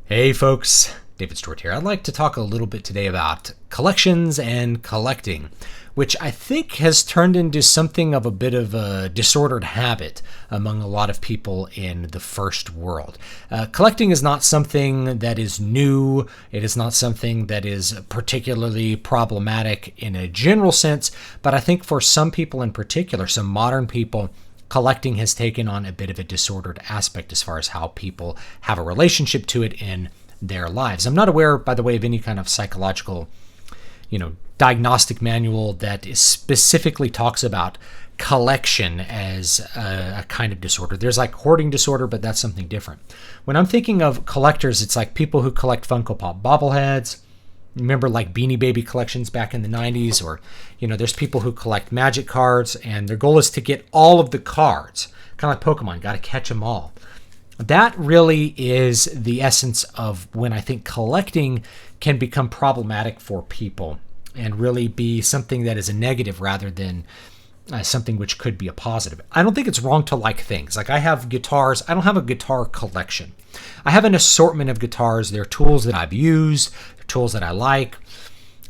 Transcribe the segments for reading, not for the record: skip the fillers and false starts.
Hey folks, David Stewart here. I'd like to talk a little bit today about collections and collecting, which I think has turned into something of a bit of a disordered habit among a lot of people in the first world. Collecting is not something that is new. It is not something that is particularly problematic in a general sense, but I think for some people in particular, some modern people, collecting has taken on a bit of a disordered aspect as far as how people have a relationship to it in their lives. I'm not aware, by the way, of any kind of psychological, diagnostic manual that specifically talks about collection as a kind of disorder. There's like hoarding disorder, but that's something different. When I'm thinking of collectors, it's like people who collect Funko Pop bobbleheads. Remember like Beanie Baby collections back in the 90s, or there's people who collect magic cards and their goal is to get all of the cards, kind of like Pokemon, got to catch them all. That really is the essence of when I think collecting can become problematic for people and really be something that is a negative rather than something which could be a positive. I don't think it's wrong to like things. Like I have guitars. I don't have a guitar collection. I have an assortment of guitars. They're tools that I've used, tools that I like.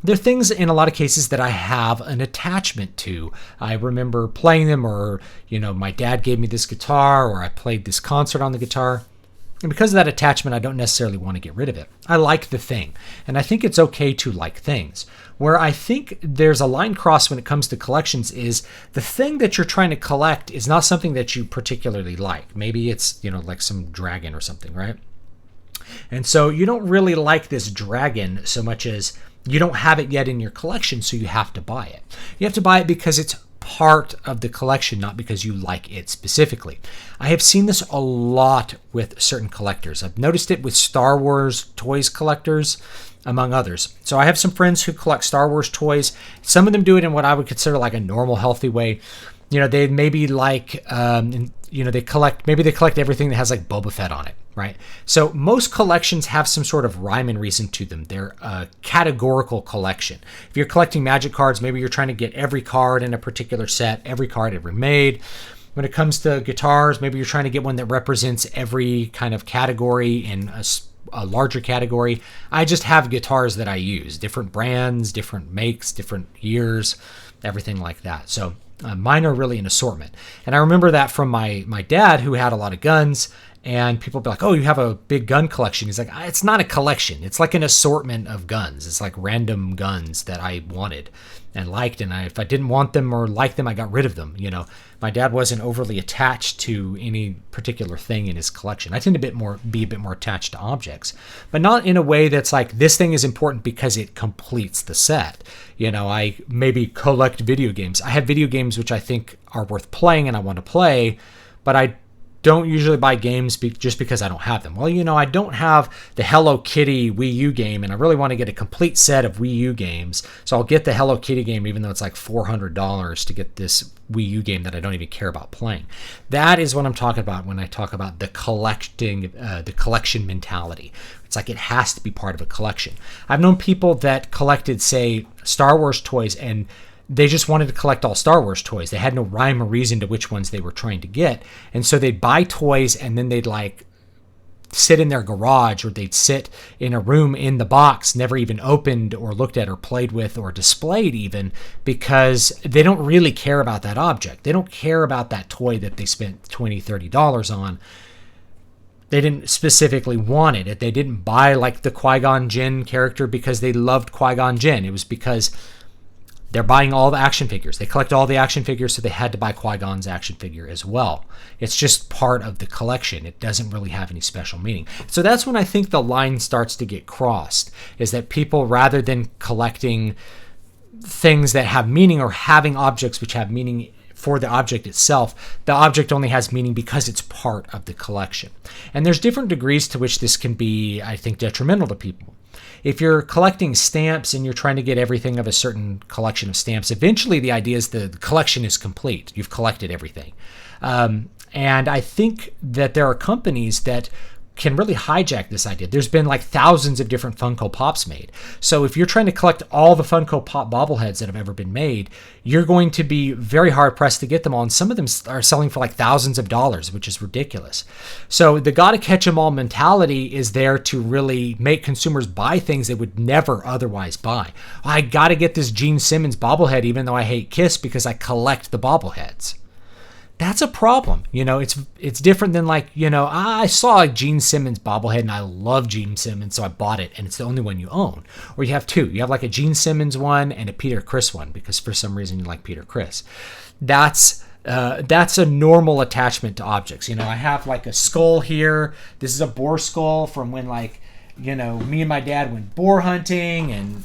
They're things in a lot of cases that I have an attachment to. I remember playing them, or, my dad gave me this guitar, or I played this concert on the guitar. And because of that attachment, I don't necessarily want to get rid of it. I like the thing. And I think it's okay to like things. Where I think there's a line cross when it comes to collections is the thing that you're trying to collect is not something that you particularly like. Maybe it's, like some dragon or something, right? And so you don't really like this dragon so much as you don't have it yet in your collection, so you have to buy it. You have to buy it because it's part of the collection, not because you like it specifically. I have seen this a lot with certain collectors. I've noticed it with Star Wars toys collectors, among others. So I have some friends who collect Star Wars toys. Some of them do it in what I would consider like a normal, healthy way. They maybe like, they collect everything that has like Boba Fett on it, right? So most collections have some sort of rhyme and reason to them. They're a categorical collection. If you're collecting magic cards, maybe you're trying to get every card in a particular set, every card ever made. When it comes to guitars, maybe you're trying to get one that represents every kind of category in a larger category. I just have guitars that I use, different brands, different makes, different years, everything like that. So mine are really an assortment. And I remember that from my dad, who had a lot of guns, and people be like, oh, you have a big gun collection. He's like, it's not a collection. It's like an assortment of guns. It's like random guns that I wanted and liked. And if I didn't want them or like them, I got rid of them. My dad wasn't overly attached to any particular thing in his collection. I tend to be a bit more attached to objects, but not in a way that's like, this thing is important because it completes the set. I maybe collect video games. I have video games which I think are worth playing and I want to play, but I don't usually buy games just because I don't have them. Well, I don't have the Hello Kitty Wii U game, and I really want to get a complete set of Wii U games. So I'll get the Hello Kitty game, even though it's like $400 to get this Wii U game that I don't even care about playing. That is what I'm talking about when I talk about the collection mentality. It's like it has to be part of a collection. I've known people that collected, say, Star Wars toys, and they just wanted to collect all Star Wars toys. They had no rhyme or reason to which ones they were trying to get. And so they'd buy toys and then they'd like sit in their garage, or they'd sit in a room in the box, never even opened or looked at or played with or displayed even, because they don't really care about that object. They don't care about that toy that they spent $20, $30 on. They didn't specifically want it. They didn't buy like the Qui-Gon Jinn character because they loved Qui-Gon Jinn. It was because they're buying all the action figures. They collect all the action figures, so they had to buy Qui-Gon's action figure as well. It's just part of the collection. It doesn't really have any special meaning. So that's when I think the line starts to get crossed, is that people, rather than collecting things that have meaning or having objects which have meaning for the object itself, the object only has meaning because it's part of the collection. And there's different degrees to which this can be, I think, detrimental to people. If you're collecting stamps and you're trying to get everything of a certain collection of stamps, eventually the idea is the collection is complete. You've collected everything. And I think that there are companies that can really hijack this idea. There's been like thousands of different Funko Pops made. So if you're trying to collect all the Funko Pop bobbleheads that have ever been made, you're going to be very hard pressed to get them all. And some of them are selling for like thousands of dollars, which is ridiculous. So the gotta catch 'em all mentality is there to really make consumers buy things they would never otherwise buy. I gotta get this Gene Simmons bobblehead even though I hate Kiss because I collect the bobbleheads. That's a problem. It's different than like, I saw a Gene Simmons bobblehead and I love Gene Simmons, so I bought it and it's the only one you own. Or you have two. You have like a Gene Simmons one and a Peter Criss one because for some reason you like Peter Criss. That's a normal attachment to objects. I have like a skull here. This is a boar skull from when me and my dad went boar hunting and,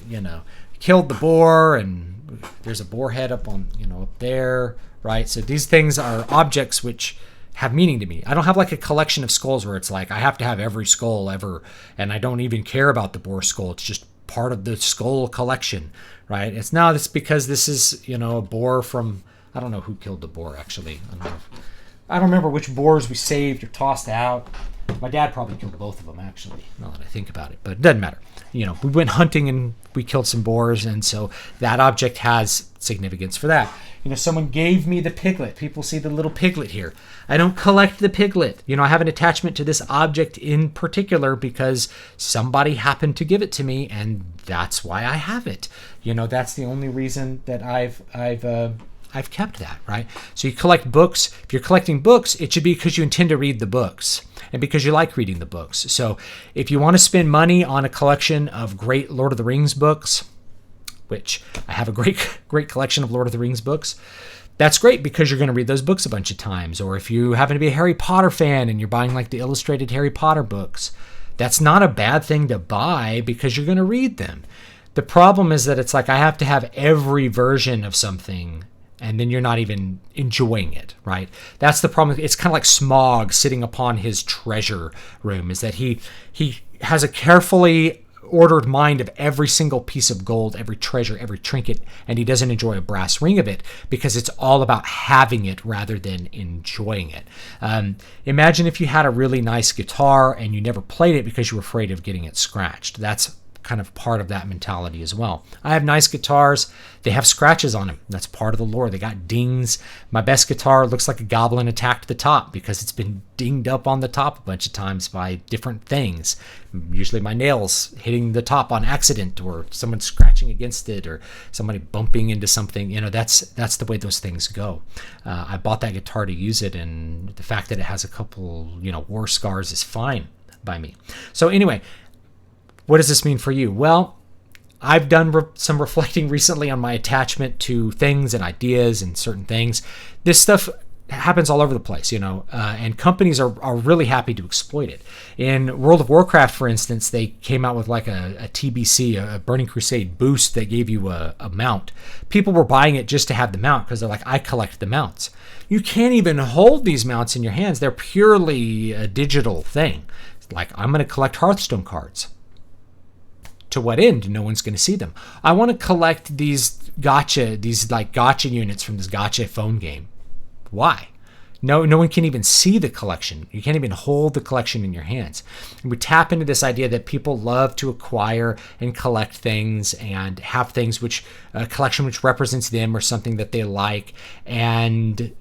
killed the boar, and there's a boar head up on, up there. Right? So these things are objects which have meaning to me. I don't have like a collection of skulls where it's like I have to have every skull ever, and I don't even care about the boar skull. It's just part of the skull collection, right? It's because this is, a boar from, I don't know who killed the boar actually. I don't remember which boars we saved or tossed out. My dad probably killed both of them actually, now that I think about it, but it doesn't matter. We went hunting and we killed some boars, and so that object has significance for that. Someone gave me the piglet. People see the little piglet here. I don't collect the piglet. I have an attachment to this object in particular because somebody happened to give it to me, and that's why I have it. That's the only reason that I've kept that, right? So you collect books. If you're collecting books, it should be because you intend to read the books and because you like reading the books. So if you want to spend money on a collection of great Lord of the Rings books, which I have a great collection of Lord of the Rings books, that's great because you're going to read those books a bunch of times. Or if you happen to be a Harry Potter fan and you're buying like the illustrated Harry Potter books, that's not a bad thing to buy because you're going to read them. The problem is that it's like I have to have every version of something and then you're not even enjoying it, right? That's the problem. It's kind of like Smaug sitting upon his treasure room, is that he has a carefully ordered mind of every single piece of gold, every treasure, every trinket, and he doesn't enjoy a brass ring of it because it's all about having it rather than enjoying it. Imagine if you had a really nice guitar and you never played it because you were afraid of getting it scratched. That's kind of part of that mentality as well. I have nice guitars. They have scratches on them. That's part of the lore. They got dings. My best guitar looks like a goblin attacked the top because it's been dinged up on the top a bunch of times by different things. Usually my nails hitting the top on accident, or someone scratching against it, or somebody bumping into something. That's the way those things go. I bought that guitar to use it, and the fact that it has a couple, war scars is fine by me. So anyway, what does this mean for you? Well, I've done some reflecting recently on my attachment to things and ideas and certain things. This stuff happens all over the place, and companies are really happy to exploit it. In World of Warcraft, for instance, they came out with like a TBC, a Burning Crusade boost that gave you a mount. People were buying it just to have the mount because they're like, I collect the mounts. You can't even hold these mounts in your hands. They're purely a digital thing. Like, I'm going to collect Hearthstone cards. To what end? No one's going to see them. I want to collect these gotcha units from this gotcha phone game. Why? No one can even see the collection. You can't even hold the collection in your hands. And we tap into this idea that people love to acquire and collect things and have things which a collection which represents them or something that they like, and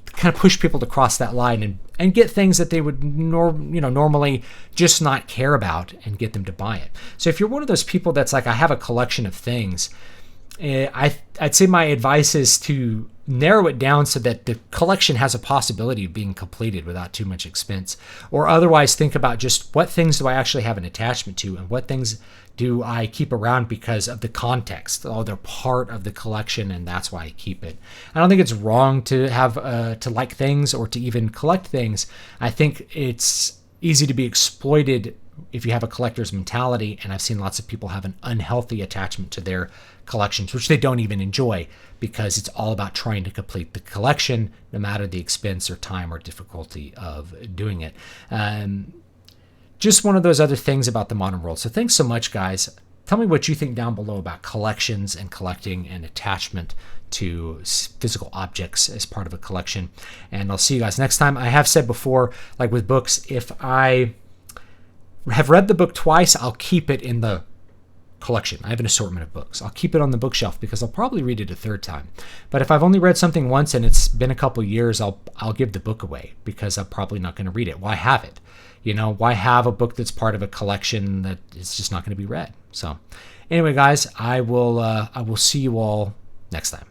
kind of push people to cross that line and get things that they would normally just not care about and get them to buy it. So if you're one of those people that's like, I have a collection of things, I'd say my advice is to narrow it down so that the collection has a possibility of being completed without too much expense, or otherwise think about just what things do I actually have an attachment to and what things do I keep around because of the context. Oh, they're part of the collection and that's why I keep it. I don't think it's wrong to have to like things or to even collect things. I think it's easy to be exploited if you have a collector's mentality, and I've seen lots of people have an unhealthy attachment to their collections, which they don't even enjoy because it's all about trying to complete the collection, no matter the expense or time or difficulty of doing it. Just one of those other things about the modern world. So thanks so much, guys. Tell me what you think down below about collections and collecting and attachment to physical objects as part of a collection. And I'll see you guys next time. I have said before, like with books, if I have read the book twice, I'll keep it in the collection. I have an assortment of books. I'll keep it on the bookshelf because I'll probably read it a third time. But if I've only read something once and it's been a couple years, I'll give the book away because I'm probably not going to read it. Why have it? Why have a book that's part of a collection that is just not going to be read? So anyway, guys, I will see you all next time.